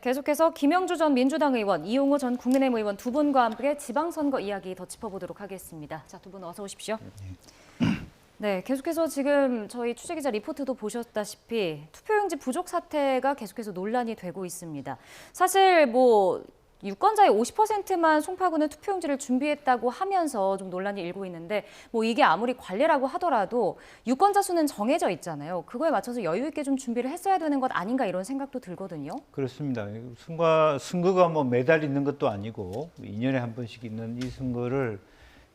계속해서 김영주 전 민주당 의원, 이용호 전 국민의힘 의원 두 분과 함께 지방선거 이야기 더 짚어보도록 하겠습니다. 자, 두 분 어서 오십시오. 네, 계속해서 지금 저희 취재기자 리포트도 보셨다시피 투표용지 부족 사태가 계속해서 논란이 되고 있습니다. 사실 유권자의 50%만 송파구는 투표용지를 준비했다고 하면서 좀 논란이 일고 있는데 이게 아무리 관례라고 하더라도 유권자 수는 정해져 있잖아요. 그거에 맞춰서 여유 있게 좀 준비를 했어야 되는 것 아닌가 이런 생각도 들거든요. 그렇습니다. 선거가 매달 있는 것도 아니고 2년에 한 번씩 있는 이 선거를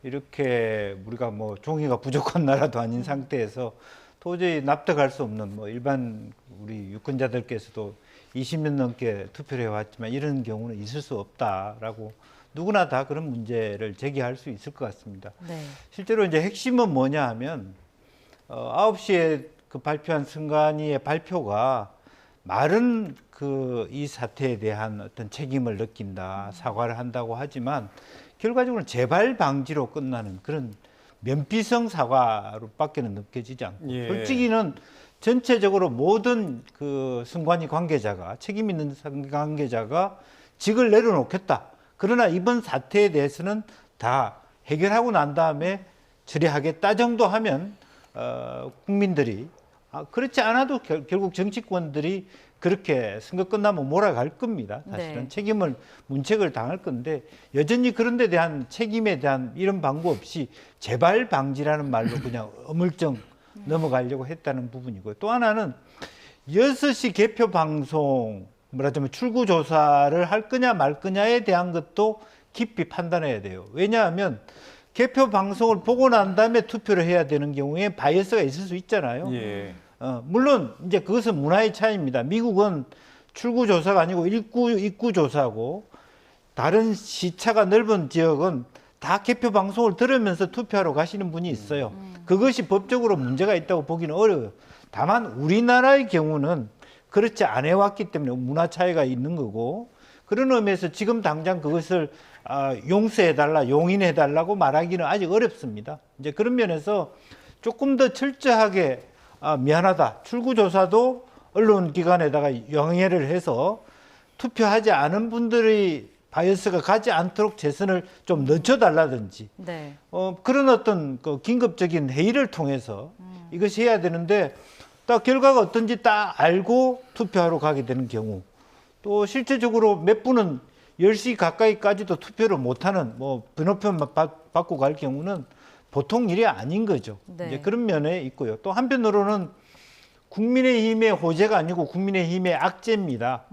이렇게 우리가 종이가 부족한 나라도 아닌 상태에서 도저히 납득할 수 없는 일반 우리 유권자들께서도 20년 넘게 투표를 해왔지만 이런 경우는 있을 수 없다라고 누구나 다 그런 문제를 제기할 수 있을 것 같습니다. 네. 실제로 이제 핵심은 뭐냐 하면 9시에 그 발표한 선관위의 발표가 말은 이 사태에 대한 어떤 책임을 느낀다, 사과를 한다고 하지만 결과적으로 재발 방지로 끝나는 그런 면피성 사과로밖에는 느껴지지 않고 솔직히는 전체적으로 모든 그 선관위 관계자가 책임 있는 관계자가 직을 내려놓겠다. 그러나 이번 사태에 대해서는 다 해결하고 난 다음에 처리하겠다 정도 하면 국민들이 그렇지 않아도 결국 정치권들이 그렇게 선거 끝나면 몰아갈 겁니다. 사실은 책임을 문책을 당할 건데 여전히 그런 데 대한 책임에 대한 이런 방구 없이 재발 방지라는 말로 그냥 어물쩡 넘어가려고 했다는 부분이고요. 또 하나는 6시 개표 방송 말하자면 출구 조사를 할 거냐 말 거냐에 대한 것도 깊이 판단해야 돼요. 왜냐하면 개표 방송을 보고 난 다음에 투표를 해야 되는 경우에 바이어스가 있을 수 있잖아요. 물론 이제 그것은 문화의 차이입니다. 미국은 출구 조사가 아니고 입구 조사고 다른 시차가 넓은 지역은 다 개표 방송을 들으면서 투표하러 가시는 분이 있어요. 그것이 법적으로 문제가 있다고 보기는 어려워요. 다만 우리나라의 경우는 그렇지 않아 왔기 때문에 문화 차이가 있는 거고 그런 의미에서 지금 당장 그것을 용서해달라, 용인해달라고 말하기는 아직 어렵습니다. 이제 그런 면에서 조금 더 철저하게 미안하다. 출구조사도 언론기관에다가 영해를 해서 투표하지 않은 분들이 바이어스가 가지 않도록 재선을 좀 늦춰달라든지 그런 어떤 긴급적인 회의를 통해서 이것이 해야 되는데 딱 결과가 어떤지 딱 알고 투표하러 가게 되는 경우 또 실제적으로 몇 분은 10시 가까이까지도 투표를 못하는 번호표만 받고 갈 경우는 보통 일이 아닌 거죠. 이제 그런 면에 있고요. 또 한편으로는 국민의힘의 호재가 아니고 국민의힘의 악재입니다.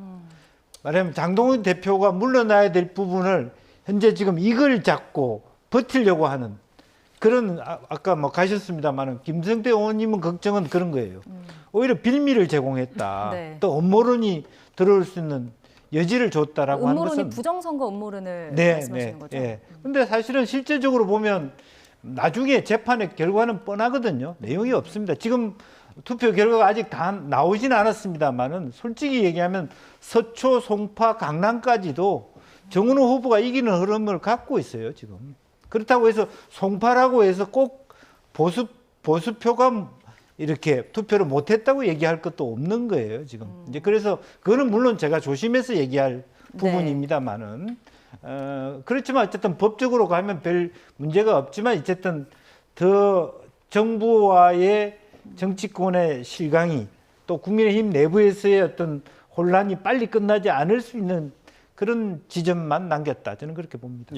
말하자면 장동훈 대표가 물러나야 될 부분을 현재 지금 이걸 잡고 버티려고 하는 그런 아까 가셨습니다만 김성태 의원님은 걱정은 그런 거예요. 오히려 빌미를 제공했다. 또 음모론이 들어올 수 있는 여지를 줬다라고 하는 것은 음모론이 부정선거 음모론을 말씀하시는 거죠? 근데 사실은 실제적으로 보면 나중에 재판의 결과는 뻔하거든요. 내용이 없습니다. 지금 투표 결과가 아직 다 나오지는 않았습니다만은 솔직히 얘기하면 서초, 송파, 강남까지도 정은호 후보가 이기는 흐름을 갖고 있어요, 지금. 그렇다고 해서 송파라고 해서 꼭 보수표가 이렇게 투표를 못했다고 얘기할 것도 없는 거예요, 지금. 이제 그래서 그거는 물론 제가 조심해서 얘기할 부분입니다만은 그렇지만 어쨌든 법적으로 가면 별 문제가 없지만 어쨌든 더 정부와의 정치권의 실강이 또 국민의힘 내부에서의 어떤 혼란이 빨리 끝나지 않을 수 있는 그런 지점만 남겼다. 저는 그렇게 봅니다.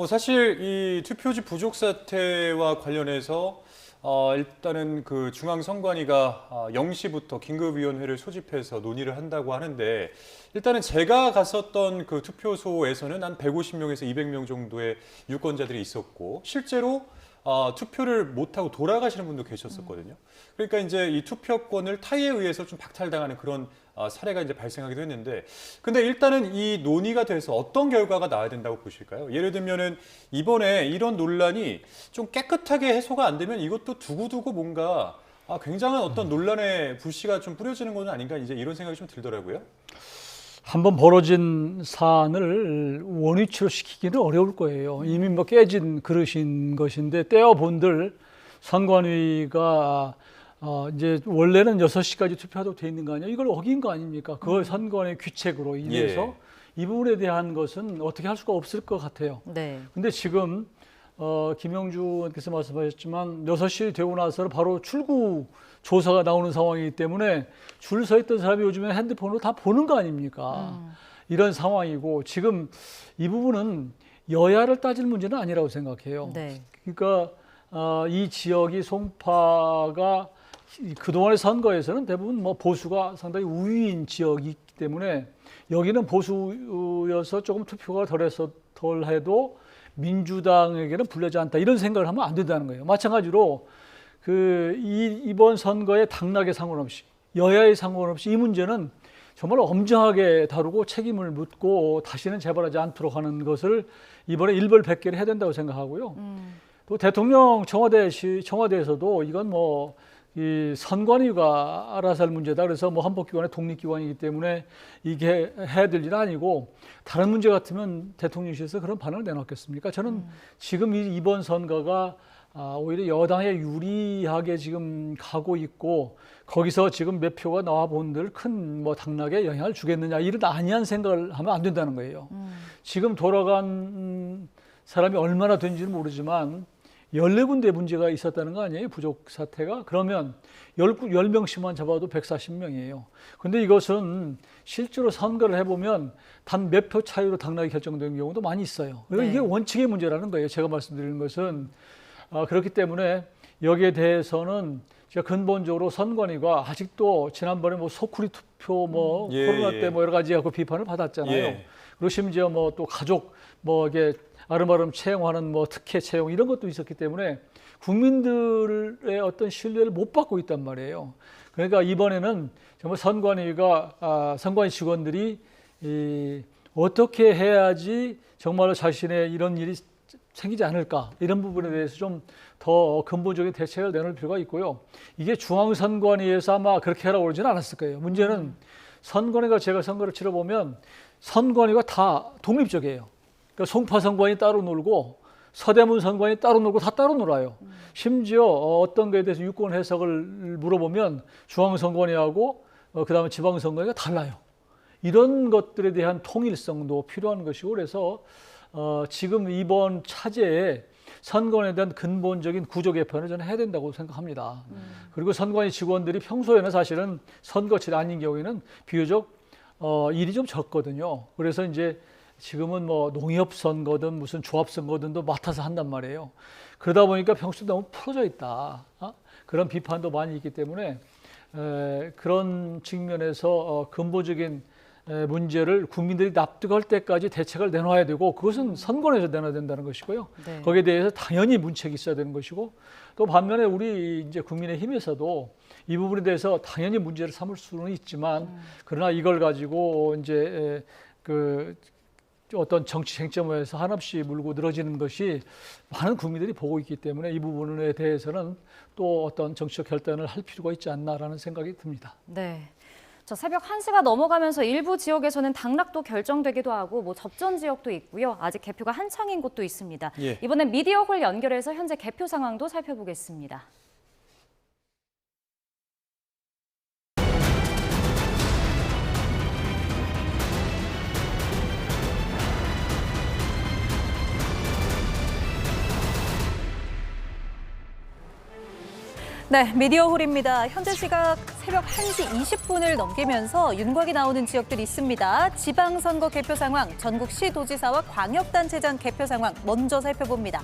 사실 이 투표지 부족 사태와 관련해서 일단은 그 중앙선관위가 0시부터 긴급위원회를 소집해서 논의를 한다고 하는데 일단은 제가 갔었던 그 투표소에서는 한 150명에서 200명 정도의 유권자들이 있었고 실제로 투표를 못하고 돌아가시는 분도 계셨었거든요. 그러니까 이제 이 투표권을 타의에 의해서 좀 박탈당하는 그런 사례가 이제 발생하기도 했는데 근데 일단은 이 논의가 돼서 어떤 결과가 나와야 된다고 보실까요? 예를 들면은 이번에 이런 논란이 좀 깨끗하게 해소가 안 되면 이것도 두고두고 뭔가 굉장한 어떤 논란의 불씨가 좀 뿌려지는 건 아닌가 이제 이런 생각이 좀 들더라고요. 한번 벌어진 사안을 원위치로 시키기는 어려울 거예요. 이미 깨진 그릇인 것인데 떼어본들 선관위가 이제 원래는 6시까지 투표하도록 돼 있는 거 아니에요? 이걸 어긴 거 아닙니까? 그걸 선관위 규칙으로 인해서 이 부분에 대한 것은 어떻게 할 수가 없을 것 같아요. 네. 근데 지금 김영주 의원께서 말씀하셨지만 6시 되고 나서 바로 출구 조사가 나오는 상황이기 때문에 줄 서 있던 사람이 요즘에 핸드폰으로 다 보는 거 아닙니까? 이런 상황이고 지금 이 부분은 여야를 따질 문제는 아니라고 생각해요. 네. 그러니까 이 지역이 송파가 그동안의 선거에서는 대부분 뭐 보수가 상당히 우위인 지역이기 때문에 여기는 보수여서 조금 투표가 덜해도 민주당에게는 불리하지 않다 이런 생각을 하면 안 된다는 거예요. 마찬가지로 이번 선거에 당락에 상관없이 여야에 상관없이 이 문제는 정말 엄정하게 다루고 책임을 묻고 다시는 재발하지 않도록 하는 것을 이번에 일벌백계를 해야 된다고 생각하고요. 또 대통령 청와대에서도 이건 뭐 이 선관위가 알아서 할 문제다. 그래서 뭐 헌법기관의 독립기관이기 때문에 이게 해야 될 일은 아니고 다른 문제 같으면 대통령실에서 그런 반응을 내놓겠습니까? 저는 지금 이번 선거가 오히려 여당에 유리하게 지금 가고 있고 거기서 지금 몇 표가 나와 본들 큰 뭐 당락에 영향을 주겠느냐 이런 안이한 생각을 하면 안 된다는 거예요. 지금 돌아간 사람이 얼마나 된지는 모르지만 14군데 문제가 있었다는 거 아니에요? 부족 사태가. 그러면 10명씩만 잡아도 140명이에요. 근데 이것은 실제로 선거를 해보면 단 몇 표 차이로 당락이 결정된 경우도 많이 있어요. 그러니까 네. 이게 원칙의 문제라는 거예요. 제가 말씀드리는 것은. 그렇기 때문에 여기에 대해서는 제가 근본적으로 선관위가 아직도 지난번에 뭐 소쿠리 투표 뭐 코로나 때 뭐 여러 가지 하고 비판을 받았잖아요. 그리고 심지어 뭐 또 가족 뭐 이게 아름아름 채용하는 뭐 특혜 채용 이런 것도 있었기 때문에 국민들의 어떤 신뢰를 못 받고 있단 말이에요. 그러니까 이번에는 정말 선관위 직원들이 어떻게 해야지 정말로 자신의 이런 일이 생기지 않을까 이런 부분에 대해서 좀 더 근본적인 대책을 내놓을 필요가 있고요. 이게 중앙선관위에서 아마 그렇게 하라고 그러지는 않았을 거예요. 문제는 선관위가 제가 선거를 치러보면 선관위가 다 독립적이에요. 그러니까 송파 선관위 따로 놀고 서대문 선관위 따로 놀고 다 따로 놀아요. 심지어 어떤 거에 대해서 유권 해석을 물어보면 중앙선관위하고 그다음에 지방선관위가 달라요. 이런 것들에 대한 통일성도 필요한 것이고 그래서 지금 이번 차제에 선관위에 대한 근본적인 구조 개편을 저는 해야 된다고 생각합니다. 그리고 선관위 직원들이 평소에는 사실은 선거철이 아닌 경우에는 비교적 일이 좀 적거든요. 그래서 이제 지금은 뭐 농협 선거든 무슨 조합 선거든도 맡아서 한단 말이에요. 그러다 보니까 평소에 너무 풀어져 있다. 그런 비판도 많이 있기 때문에 그런 측면에서 근본적인 문제를 국민들이 납득할 때까지 대책을 내놔야 되고 그것은 선관위에서 내놔야 된다는 것이고요. 네. 거기에 대해서 당연히 문책이 있어야 되는 것이고 또 반면에 우리 이제 국민의힘에서도 이 부분에 대해서 당연히 문제를 삼을 수는 있지만 그러나 이걸 가지고 이제 어떤 정치 쟁점에서 한없이 물고 늘어지는 것이 많은 국민들이 보고 있기 때문에 이 부분에 대해서는 또 어떤 정치적 결단을 할 필요가 있지 않나라는 생각이 듭니다. 네. 자, 새벽 1시가 넘어가면서 일부 지역에서는 당락도 결정되기도 하고 뭐 접전 지역도 있고요. 아직 개표가 한창인 곳도 있습니다. 이번엔 미디어홀 연결해서 현재 개표 상황도 살펴보겠습니다. 네, 미디어홀입니다. 현재 시각 새벽 1시 20분을 넘기면서 윤곽이 나오는 지역들이 있습니다. 지방선거 개표 상황, 전국 시도지사와 광역단체장 개표 상황 먼저 살펴봅니다.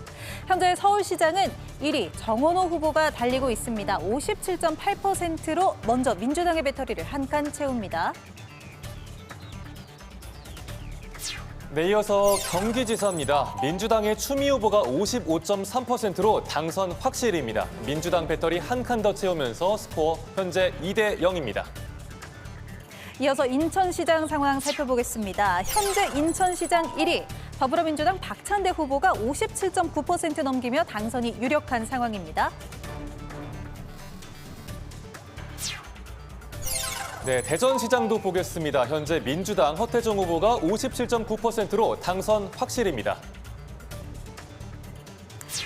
현재 서울시장은 1위 정원호 후보가 달리고 있습니다. 57.8%로 먼저 민주당의 배터리를 한 칸 채웁니다. 네, 이어서 경기지사입니다. 민주당의 추미애 후보가 55.3%로 당선 확실입니다. 민주당 배터리 한 칸 더 채우면서 스코어 현재 2대 0입니다. 이어서 인천시장 상황 살펴보겠습니다. 현재 인천시장 1위, 더불어민주당 박찬대 후보가 57.9% 넘기며 당선이 유력한 상황입니다. 네, 대전시장도 보겠습니다. 현재 민주당 허태정 후보가 57.9%로 당선 확실입니다.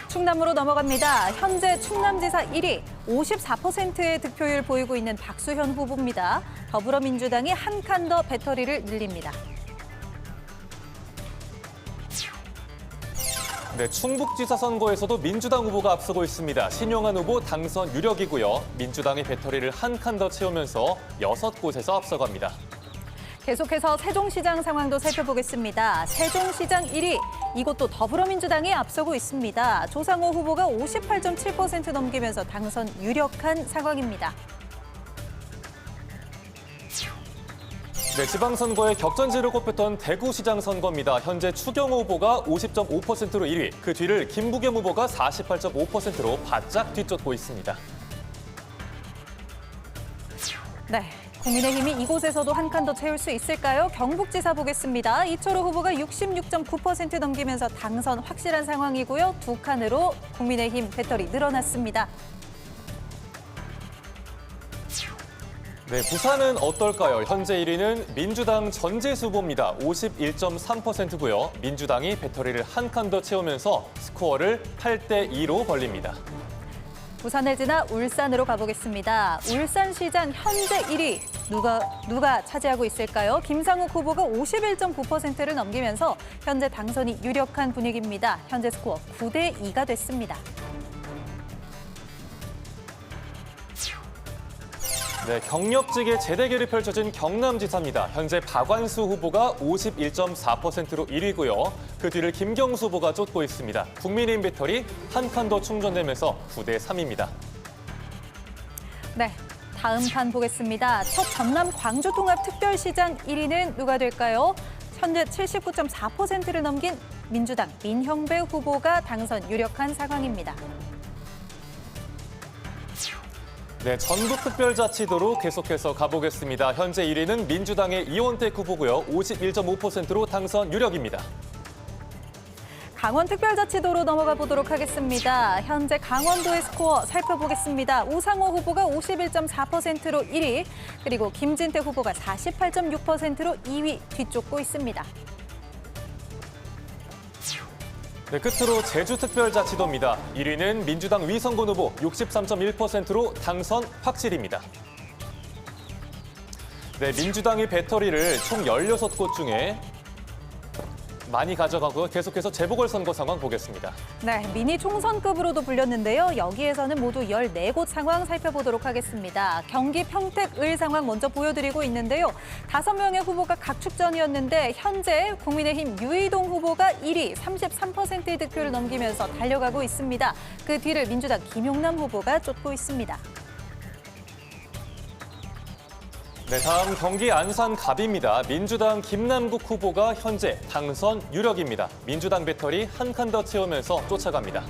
충남으로 넘어갑니다. 현재 충남지사 1위, 54%의 득표율 보이고 있는 박수현 후보입니다. 더불어민주당이 한 칸 더 배터리를 늘립니다. 네, 충북지사 선거에서도 민주당 후보가 앞서고 있습니다. 신용한 후보 당선 유력이고요. 민주당이 배터리를 한 칸 더 채우면서 6곳에서 앞서갑니다. 계속해서 세종시장 상황도 살펴보겠습니다. 세종시장 1위, 이곳도 더불어민주당이 앞서고 있습니다. 조상호 후보가 58.7% 넘기면서 당선 유력한 상황입니다. 네, 지방선거의 격전지를 꼽혔던 대구시장 선거입니다. 현재 추경호 후보가 50.5%로 1위, 그 뒤를 김부겸 후보가 48.5%로 바짝 뒤쫓고 있습니다. 네, 국민의힘이 이곳에서도 한 칸 더 채울 수 있을까요? 경북지사 보겠습니다. 이철호 후보가 66.9% 넘기면서 당선 확실한 상황이고요. 2칸으로 국민의힘 배터리 늘어났습니다. 네, 부산은 어떨까요? 현재 1위는 민주당 전재수 후보입니다. 51.3%고요. 민주당이 배터리를 한 칸 더 채우면서 스코어를 8대2로 벌립니다. 부산을 지나 울산으로 가보겠습니다. 울산시장 현재 1위, 누가 차지하고 있을까요? 김상욱 후보가 51.9%를 넘기면서 현재 당선이 유력한 분위기입니다. 현재 스코어 9대2가 됐습니다. 네, 경력직의 재대결이 펼쳐진 경남지사입니다. 현재 박완수 후보가 51.4%로 1위고요. 그 뒤를 김경수 후보가 쫓고 있습니다. 국민의힘 배터리 한 칸 더 충전되면서 9대3입니다. 네, 다음 판 보겠습니다. 첫 전남 광주통합특별시장 1위는 누가 될까요? 현재 79.4%를 넘긴 민주당 민형배 후보가 당선 유력한 상황입니다. 네, 전국특별자치도로 계속해서 가보겠습니다. 현재 1위는 민주당의 이원택 후보고요. 51.5%로 당선 유력입니다. 강원특별자치도로 넘어가 보도록 하겠습니다. 현재 강원도의 스코어 살펴보겠습니다. 우상호 후보가 51.4%로 1위, 그리고 김진태 후보가 48.6%로 2위 뒤쫓고 있습니다. 네, 끝으로 제주특별자치도입니다. 1위는 민주당 위성곤 후보 63.1%로 당선 확실입니다. 네, 민주당이 배터리를 총 16곳 중에 많이 가져가고 계속해서 재보궐선거 상황 보겠습니다. 네, 미니 총선급으로도 불렸는데요. 여기에서는 모두 14곳 상황 살펴보도록 하겠습니다. 경기 평택-을 상황 먼저 보여드리고 있는데요. 5명의 후보가 각축전이었는데 현재 국민의힘 유이동 후보가 1위, 33%의 득표를 넘기면서 달려가고 있습니다. 그 뒤를 민주당 김용남 후보가 쫓고 있습니다. 네, 다음 경기 안산 갑입니다. 민주당 김남국 후보가 현재 당선 유력입니다. 민주당 배터리 한 칸 더 채우면서 쫓아갑니다.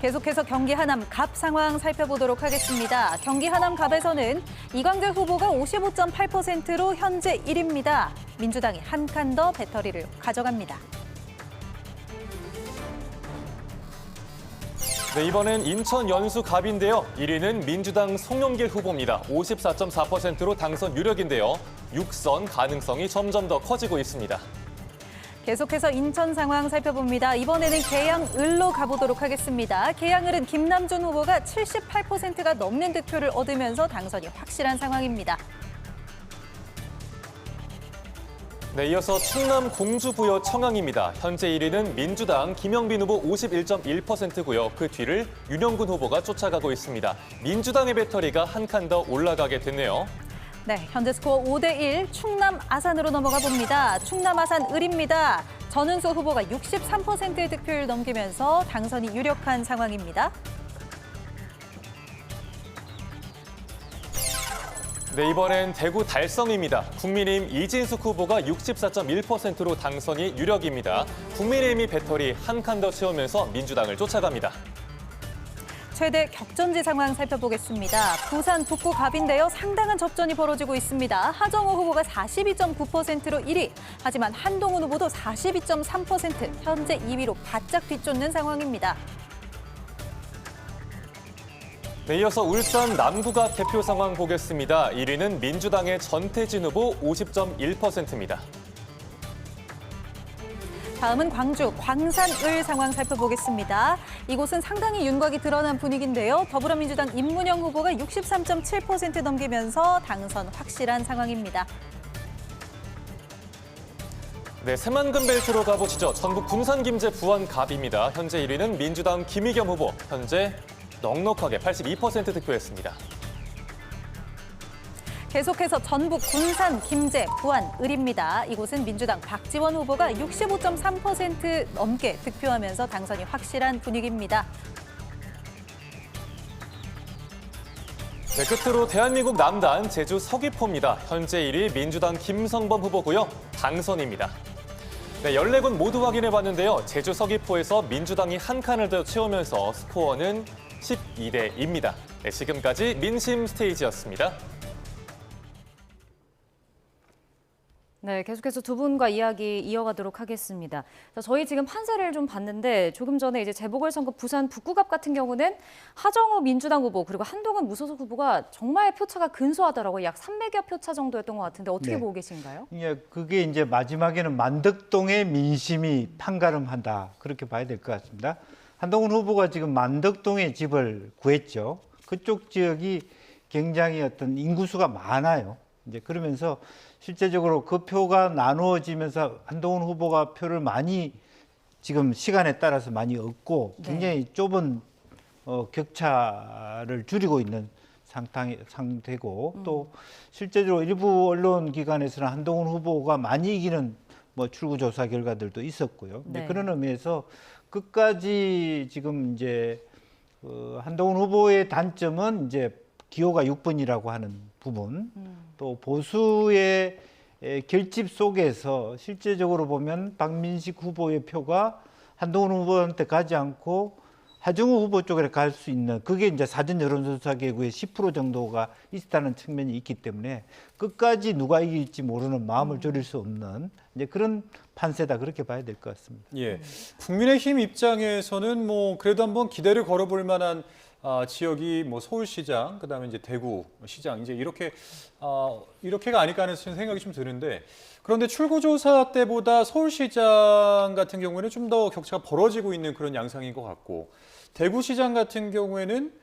계속해서 경기 하남 갑 상황 살펴보도록 하겠습니다. 경기 하남 갑에서는 이광재 후보가 55.8%로 현재 1위입니다. 민주당이 한 칸 더 배터리를 가져갑니다. 네, 이번엔 인천 연수 갑인데요. 1위는 민주당 송영길 후보입니다. 54.4%로 당선 유력인데요. 6선 가능성이 점점 더 커지고 있습니다. 계속해서 인천 상황 살펴봅니다. 이번에는 계양을로 가보도록 하겠습니다. 계양을은 김남준 후보가 78%가 넘는 득표를 얻으면서 당선이 확실한 상황입니다. 네, 이어서 충남 공주부여 청양입니다. 현재 1위는 민주당 김영빈 후보 51.1%고요. 그 뒤를 윤영군 후보가 쫓아가고 있습니다. 민주당의 배터리가 한 칸 더 올라가게 됐네요. 네, 현재 스코어 5대1 충남 아산으로 넘어가 봅니다. 충남 아산 을입니다. 전은수 후보가 63%의 득표율 넘기면서 당선이 유력한 상황입니다. 네, 이번엔 대구 달성입니다. 국민의힘 이진숙 후보가 64.1%로 당선이 유력입니다. 국민의힘이 배터리 한 칸 더 채우면서 민주당을 쫓아갑니다. 최대 격전지 상황 살펴보겠습니다. 부산 북구 갑인데요. 상당한 접전이 벌어지고 있습니다. 하정우 후보가 42.9%로 1위, 하지만 한동훈 후보도 42.3%, 현재 2위로 바짝 뒤쫓는 상황입니다. 네, 이어서 울산 남구갑 개표 상황 보겠습니다. 1위는 민주당의 전태진 후보 50.1%입니다. 다음은 광주 광산을 상황 살펴보겠습니다. 이곳은 상당히 윤곽이 드러난 분위기인데요. 더불어민주당 임문영 후보가 63.7% 넘기면서 당선 확실한 상황입니다. 네, 새만금 벨트로 가보시죠. 전북 군산김제 부안갑입니다. 현재 1위는 민주당 김의겸 후보. 현재 넉넉하게 82% 득표했습니다. 계속해서 전북 군산, 김제, 부안, 을입니다. 이곳은 민주당 박지원 후보가 65.3% 넘게 득표하면서 당선이 확실한 분위기입니다. 네, 끝으로 대한민국 남단 제주 서귀포입니다. 현재 1위 민주당 김성범 후보고요. 당선입니다. 네, 14곳 모두 확인해봤는데요. 제주 서귀포에서 민주당이 한 칸을 더 채우면서 스코어는 12대 2입니다. 네, 지금까지 민심 스테이지였습니다. 네, 계속해서 두 분과 이야기 이어가도록 하겠습니다. 자, 저희 지금 판세를 좀 봤는데 조금 전에 이제 재보궐선거 부산 북구갑 같은 경우는 하정우 민주당 후보 그리고 한동훈 무소속 후보가 정말 표차가 근소하더라고요. 약 300여 표차 정도였던 것 같은데 어떻게 네. 보고 계신가요? 예, 그게 이제 마지막에는 만덕동의 민심이 판가름한다 그렇게 봐야 될 것 같습니다. 한동훈 후보가 지금 만덕동에 집을 구했죠. 그쪽 지역이 굉장히 어떤 인구수가 많아요. 이제 그러면서 실제적으로 그 표가 나누어지면서 한동훈 후보가 표를 많이 지금 시간에 따라서 많이 얻고 굉장히 좁은 격차를 줄이고 있는 상태고 또 실제적으로 일부 언론 기관에서는 한동훈 후보가 많이 이기는 뭐 출구조사 결과들도 있었고요. 네. 그런 의미에서 끝까지 지금 이제 한동훈 후보의 단점은 이제 기호가 6번이라고 하는 부분, 또 보수의 결집 속에서 실제적으로 보면 박민식 후보의 표가 한동훈 후보한테 가지 않고 하정우 후보 쪽에 갈 수 있는 그게 이제 사전 여론조사 결과의 10% 정도가 있다는 측면이 있기 때문에 끝까지 누가 이길지 모르는 마음을 졸일 수 없는 이제 그런 판세다 그렇게 봐야 될 것 같습니다. 예, 국민의힘 입장에서는 뭐 그래도 한번 기대를 걸어볼 만한 지역이 뭐 서울시장, 그다음에 이제 대구시장 이제 이렇게가 아닐까 하는 생각이 좀 드는데 그런데 출구조사 때보다 서울시장 같은 경우에는 좀 더 격차가 벌어지고 있는 그런 양상인 것 같고 대구시장 같은 경우에는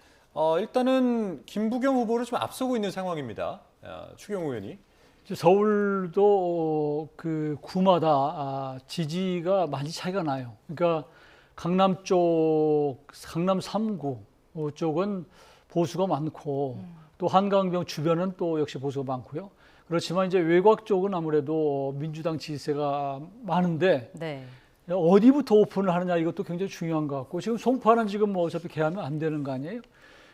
일단은 김부겸 후보를 좀 앞서고 있는 상황입니다. 추경호 의원이. 서울도 그 구마다 지지가 많이 차이가 나요. 그러니까 강남 쪽, 강남 3구 쪽은 보수가 많고 또 한강병 주변은 또 역시 보수가 많고요. 그렇지만 이제 외곽 쪽은 아무래도 민주당 지지세가 많은데 네. 어디부터 오픈을 하느냐 이것도 굉장히 중요한 것 같고 지금 송파는 지금 뭐 어차피 개하면 안 되는 거 아니에요?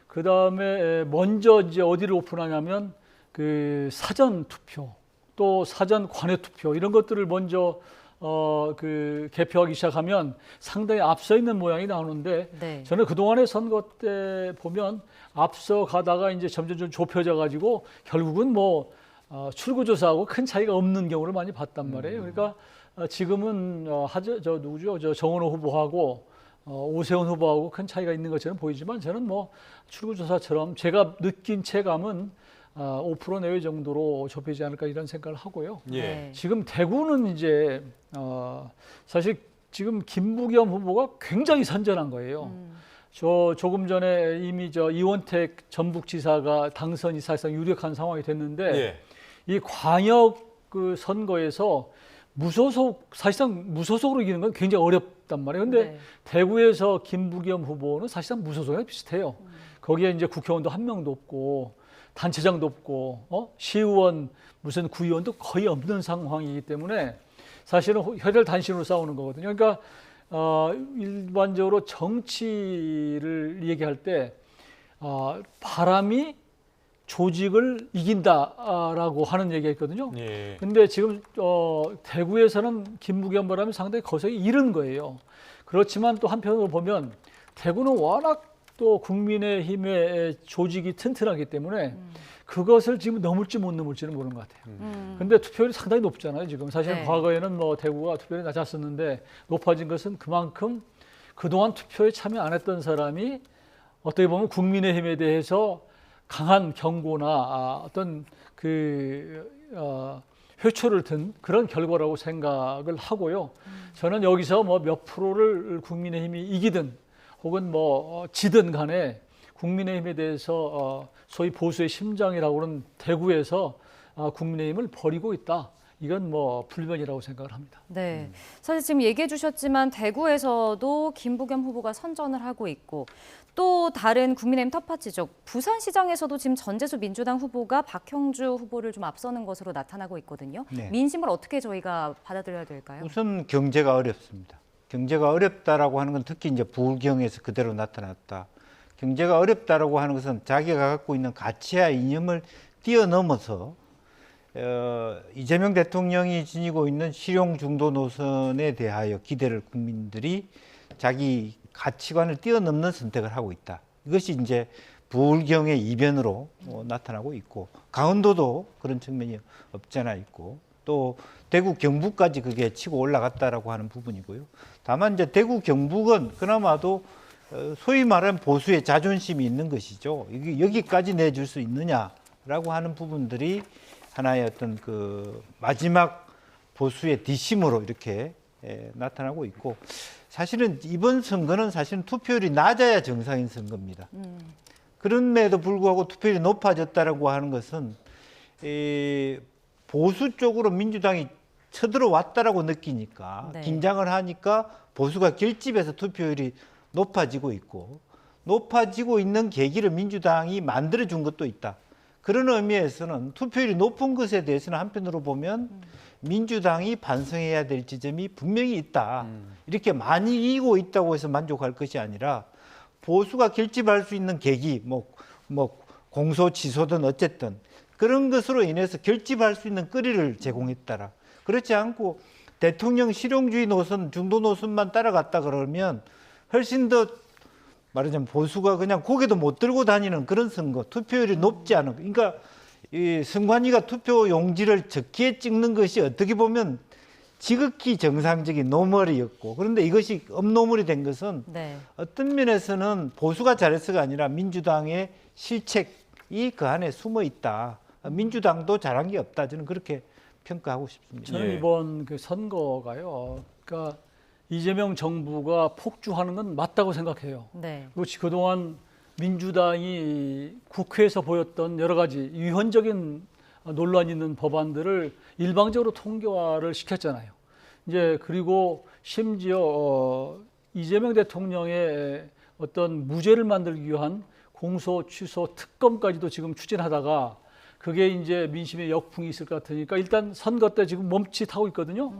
그 다음에 먼저 이제 어디를 오픈하냐면 그 사전 투표 또 사전 관외 투표 이런 것들을 먼저 그 개표하기 시작하면 상당히 앞서 있는 모양이 나오는데 네. 저는 그동안의 선거 때 보면 앞서 가다가 이제 점점 좀 좁혀져 가지고 결국은 뭐 출구조사하고 큰 차이가 없는 경우를 많이 봤단 말이에요. 그러니까 지금은 누구죠? 정원호 후보하고 오세훈 후보하고 큰 차이가 있는 것처럼 보이지만 저는 뭐 출구조사처럼 제가 느낀 체감은 5% 내외 정도로 좁히지 않을까 이런 생각을 하고요. 예. 네. 지금 대구는 이제 사실 지금 김부겸 후보가 굉장히 선전한 거예요. 조금 전에 이미 이원택 전북지사가 당선이 사실상 유력한 상황이 됐는데 예. 이 광역 그 선거에서 사실상 무소속으로 이기는 건 굉장히 어렵단 말이에요. 근데 네. 대구에서 김부겸 후보는 사실상 무소속이랑 비슷해요. 거기에 이제 국회의원도 한 명도 없고 단체장도 없고 시의원 무슨 구의원도 거의 없는 상황이기 때문에 사실은 혈혈단신으로 싸우는 거거든요. 그러니까 일반적으로 정치를 얘기할 때 바람이 조직을 이긴다라고 하는 얘기가 있거든요. 예. 근데 지금 대구에서는 김부겸 바람이 상당히 거세게 이른 거예요. 그렇지만 또 한편으로 보면 대구는 워낙 또 국민의힘의 조직이 튼튼하기 때문에 그것을 지금 넘을지 못 넘을지는 모르는 것 같아요. 근데 투표율이 상당히 높잖아요. 지금 사실 네. 과거에는 뭐 대구가 투표율이 낮았었는데 높아진 것은 그만큼 그동안 투표에 참여 안 했던 사람이 어떻게 보면 국민의힘에 대해서 강한 경고나 어떤 그 회초를 든 그런 결과라고 생각을 하고요. 저는 여기서 뭐 몇 프로를 국민의힘이 이기든 혹은 뭐 지든 간에 국민의힘에 대해서 소위 보수의 심장이라고 하는 대구에서 국민의힘을 버리고 있다. 이건 뭐 불변이라고 생각을 합니다. 네, 사실 지금 얘기해 주셨지만 대구에서도 김부겸 후보가 선전을 하고 있고 또 다른 국민의힘 텃밭 지역 부산시장에서도 지금 전재수 민주당 후보가 박형주 후보를 좀 앞서는 것으로 나타나고 있거든요. 네. 민심을 어떻게 저희가 받아들여야 될까요? 우선 경제가 어렵습니다. 경제가 어렵다라고 하는 건 특히 이제 부울경에서 그대로 나타났다. 경제가 어렵다라고 하는 것은 자기가 갖고 있는 가치와 이념을 뛰어넘어서 이재명 대통령이 지니고 있는 실용 중도 노선에 대하여 기대를 국민들이 자기 가치관을 뛰어넘는 선택을 하고 있다. 이것이 이제 부울경의 이변으로 나타나고 있고 강원도도 그런 측면이 없지 않아 있고 또 대구 경북까지 그게 치고 올라갔다라고 하는 부분이고요. 다만 이제 대구 경북은 그나마도 소위 말하는 보수의 자존심이 있는 것이죠. 이게 여기까지 내줄 수 있느냐라고 하는 부분들이 하나의 어떤 그 마지막 보수의 뒷심으로 이렇게 나타나고 있고 사실은 이번 선거는 사실은 투표율이 낮아야 정상인 선거입니다. 그럼에도 불구하고 투표율이 높아졌다라고 하는 것은 보수 쪽으로 민주당이 쳐들어왔다라고 느끼니까 네. 긴장을 하니까 보수가 결집해서 투표율이 높아지고 있고 높아지고 있는 계기를 민주당이 만들어준 것도 있다. 그런 의미에서는 투표율이 높은 것에 대해서는 한편으로 보면 민주당이 반성해야 될 지점이 분명히 있다. 이렇게 많이 이기고 있다고 해서 만족할 것이 아니라 보수가 결집할 수 있는 계기, 뭐 공소 취소든 어쨌든 그런 것으로 인해서 결집할 수 있는 거리를 제공했다라. 그렇지 않고 대통령 실용주의 노선, 중도 노선만 따라갔다 그러면 훨씬 더 말하자면 보수가 그냥 고개도 못 들고 다니는 그런 선거, 투표율이 높지 않은, 그러니까 이 선관위가 투표 용지를 적기에 찍는 것이 어떻게 보면 지극히 정상적인 노멀이었고, 그런데 이것이 업노멀이 된 것은 네. 어떤 면에서는 보수가 잘해서가 아니라 민주당의 실책이 그 안에 숨어 있다. 민주당도 잘한 게 없다. 저는 그렇게 평가하고 싶습니다. 저는 예. 이번 그 선거가요. 그러니까 이재명 정부가 폭주하는 건 맞다고 생각해요. 네. 그리고 그동안 민주당이 국회에서 보였던 여러 가지 위헌적인 논란이 있는 법안들을 일방적으로 통과를 시켰잖아요. 이제 그리고 심지어 이재명 대통령의 어떤 무죄를 만들기 위한 공소 취소 특검까지도 지금 추진하다가 그게 이제 민심의 역풍이 있을 것 같으니까 일단 선거 때 지금 멈칫하고 있거든요.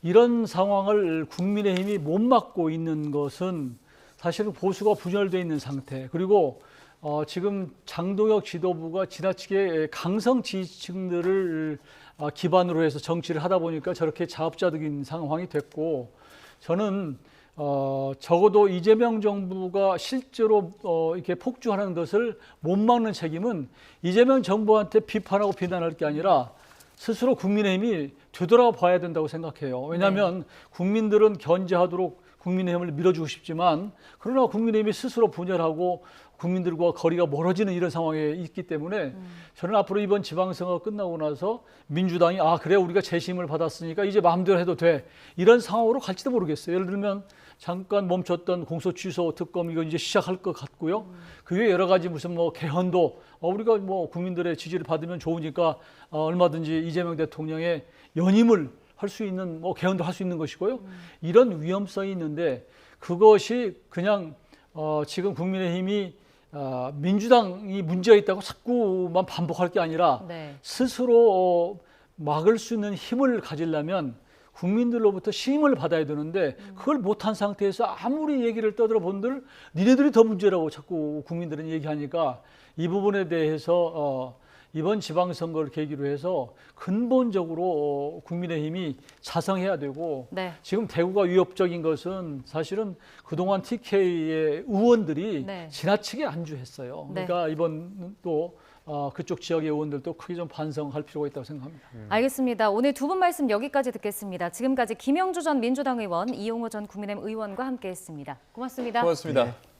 이런 상황을 국민의힘이 못 막고 있는 것은 사실은 보수가 분열되어 있는 상태. 그리고 지금 장동혁 지도부가 지나치게 강성 지지층들을 기반으로 해서 정치를 하다 보니까 저렇게 자업자득인 상황이 됐고, 저는 적어도 이재명 정부가 실제로 이렇게 폭주하는 것을 못 막는 책임은 이재명 정부한테 비판하고 비난할 게 아니라 스스로 국민의힘이 되돌아 봐야 된다고 생각해요. 왜냐하면 국민들은 견제하도록 국민의힘을 밀어주고 싶지만, 그러나 국민의힘이 스스로 분열하고 국민들과 거리가 멀어지는 이런 상황에 있기 때문에 저는 앞으로 이번 지방선거 끝나고 나서 민주당이 그래 우리가 재심을 받았으니까 이제 마음대로 해도 돼, 이런 상황으로 갈지도 모르겠어요. 예를 들면 잠깐 멈췄던 공소 취소 특검 이거 이제 시작할 것 같고요. 그 외에 여러 가지 무슨 뭐 개헌도 우리가 뭐 국민들의 지지를 받으면 좋으니까 얼마든지 이재명 대통령의 연임을 할 수 있는 뭐 개헌도 할 수 있는 것이고요. 이런 위험성이 있는데 그것이 그냥 지금 국민의힘이 민주당이 문제가 있다고 자꾸만 반복할 게 아니라 네. 스스로 막을 수 있는 힘을 가지려면 국민들로부터 신임을 받아야 되는데 그걸 못한 상태에서 아무리 얘기를 떠들어 본들 니네들이 더 문제라고 자꾸 국민들은 얘기하니까 이 부분에 대해서 이번 지방선거를 계기로 해서 근본적으로 국민의힘이 자성해야 되고, 네. 지금 대구가 위협적인 것은 사실은 그동안 TK의 의원들이 네. 지나치게 안주했어요. 네. 그러니까 이번 또 그쪽 지역의 의원들도 크게 좀 반성할 필요가 있다고 생각합니다. 알겠습니다. 오늘 두 분 말씀 여기까지 듣겠습니다. 지금까지 김영주 전 민주당 의원, 이용호 전 국민의힘 의원과 함께했습니다. 고맙습니다. 고맙습니다. 네.